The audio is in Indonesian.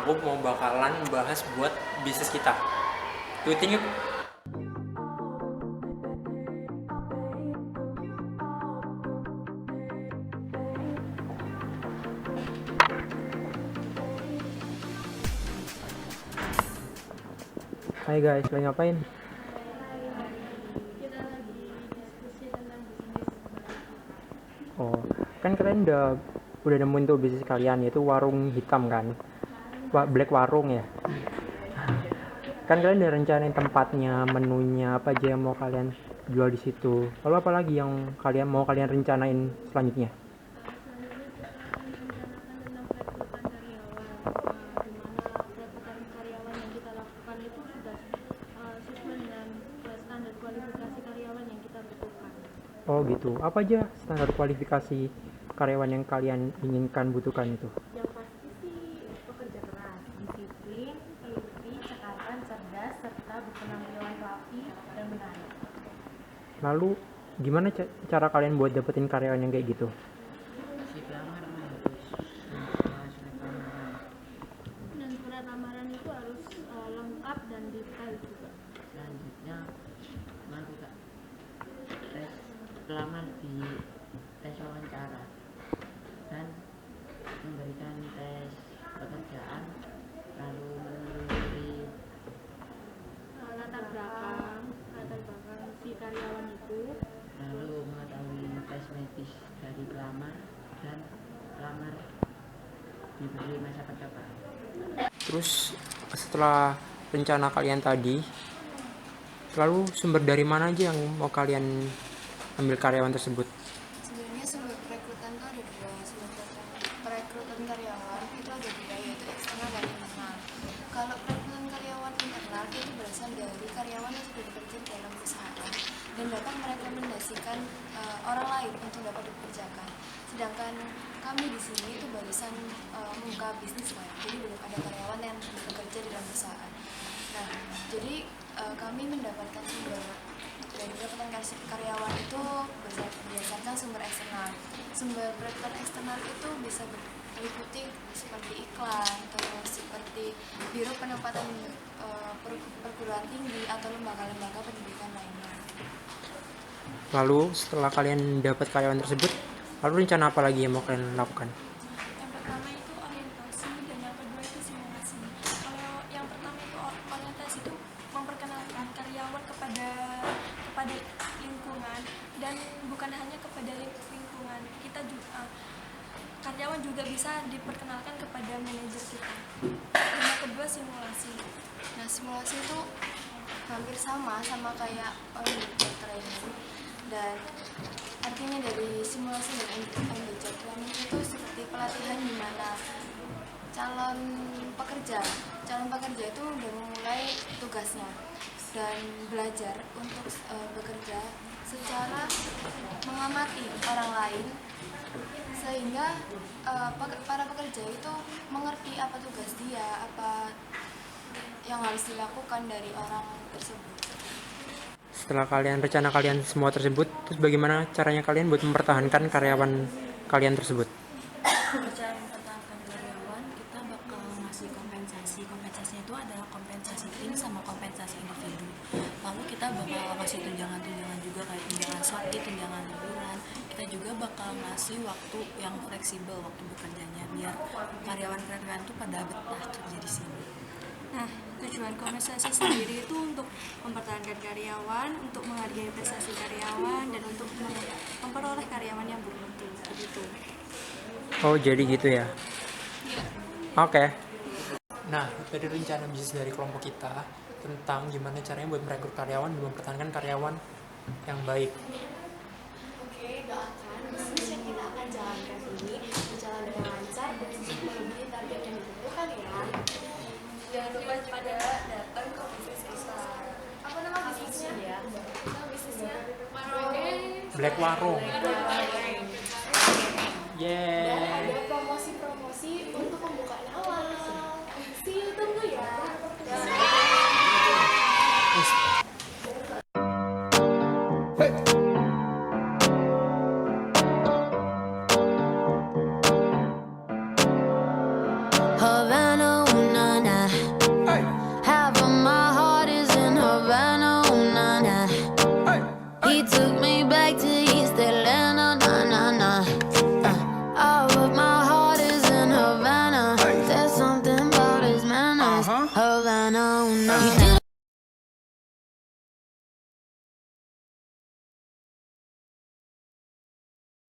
aku mau bakalan bahas buat bisnis kita. Ikutin yuk. Hai guys, lagi ngapain? Kita lagi diskusi tentang bisnis. Oh, kan kalian udah nemuin tuh bisnis kalian, yaitu warung hitam kan? Black warung ya. Kan kalian udah rencanain tempatnya, menunya, apa aja yang mau kalian jual di situ. Lalu apa lagi yang kalian rencanain selanjutnya? Selanjutnya kita akan merencanakan tentang perekrutan karyawan, di mana perekrutan karyawan yang kita lakukan itu sudah sesuai dengan standar kualifikasi karyawan yang kita butuhkan. Oh gitu. Apa aja standar kualifikasi karyawan yang kalian inginkan butuhkan itu? Yang pasti sih pekerja keras, disiplin, teliti, cekatan, cerdas, serta berpenampilan rapi dan menarik. Lalu gimana cara kalian buat dapetin karyawan yang kayak gitu? Dan surat lamaran itu harus lengkap dan detail juga. Selanjutnya mari Kak tes pelamar di tes wawancara dan memberikan tes pekerjaan, lalu menelusuri latar belakang si karyawan itu, lalu mengetahui tes medis dari pelamar dan pelamar diberi masa percobaan. Terus setelah rencana kalian tadi, lalu sumber dari mana aja yang mau kalian ambil karyawan tersebut? Sebenarnya sumber perekrutan itu ada dua. Sumber perekrutan karyawan itu ada dua, yaitu eksternal dan internal. Kalau perekrutan karyawan internal itu berasal dari karyawan yang sudah bekerja di dalam perusahaan dan dapat merekomendasikan orang lain untuk dapat dipekerjakan. Sedangkan kami di sini itu barisan membuka bisnis kan, jadi belum ada karyawan yang bekerja di dalam perusahaan. Nah, jadi kami mendapatkan sumber dari perekrutan karyawan itu berdasarkan sumber eksternal. Sumber perekrutan eksternal itu bisa meliputi seperti iklan, terus seperti biro penempatan perguruan tinggi atau lembaga-lembaga pendidikan lainnya. Lalu setelah kalian dapat karyawan tersebut, lalu rencana apa lagi yang mau kalian lakukan? Yang pertama itu orientasi dan yang kedua itu simulasi. Kalau yang pertama itu orientasi itu memperkenalkan karyawan kepada lingkungan, dan bukan hanya kepada lingkungan, kita juga karyawan juga bisa diperkenalkan kepada manajer kita. Dan yang kedua simulasi. Nah, simulasi itu hampir sama kayak on-the-job training, dan artinya dari simulasi dan on-the-job training itu seperti pelatihan di mana calon pekerja itu udah memulai tugasnya dan belajar untuk bekerja secara mengamati orang lain, sehingga para pekerja itu mengerti apa tugas dia, apa yang harus dilakukan dari orang tersebut. Setelah rencana kalian semua tersebut, terus bagaimana caranya kalian buat mempertahankan karyawan kalian tersebut? Cara mempertahankan karyawan, kita bakal ngasih kompensasi. Kompensasinya itu ada kompensasi tim sama kompensasi individu. Lalu kita bakal ngasih tunjangan-tunjangan juga, kayak tunjangan sakit, tunjangan liburan. Kita juga bakal ngasih waktu yang fleksibel waktu bekerjanya, biar karyawan-karyawan itu pada betah kerja di sini. Nah, tujuan kompensasi sendiri itu untuk mempertahankan karyawan, untuk menghargai prestasi karyawan, dan untuk memperoleh karyawan yang bermutu. Begitu. Oh, jadi gitu ya? Oke. Nah, dari rencana bisnis dari kelompok kita tentang gimana caranya buat merekrut karyawan dan mempertahankan karyawan yang baik. Oke, doakan bisnis yang kita akan jalankan ini berjalan dengan lancar dan sesuai melebihi target yang ditentukan ya. Jangan lupa pada datang ke bisnis kita. Apa nama bisnisnya ya? Nama bisnisnya Black Warung. Dan Yeay. ada promosi-promosi untuk pembukaan awal. See you, tunggu ya. Havana, una Havana, una.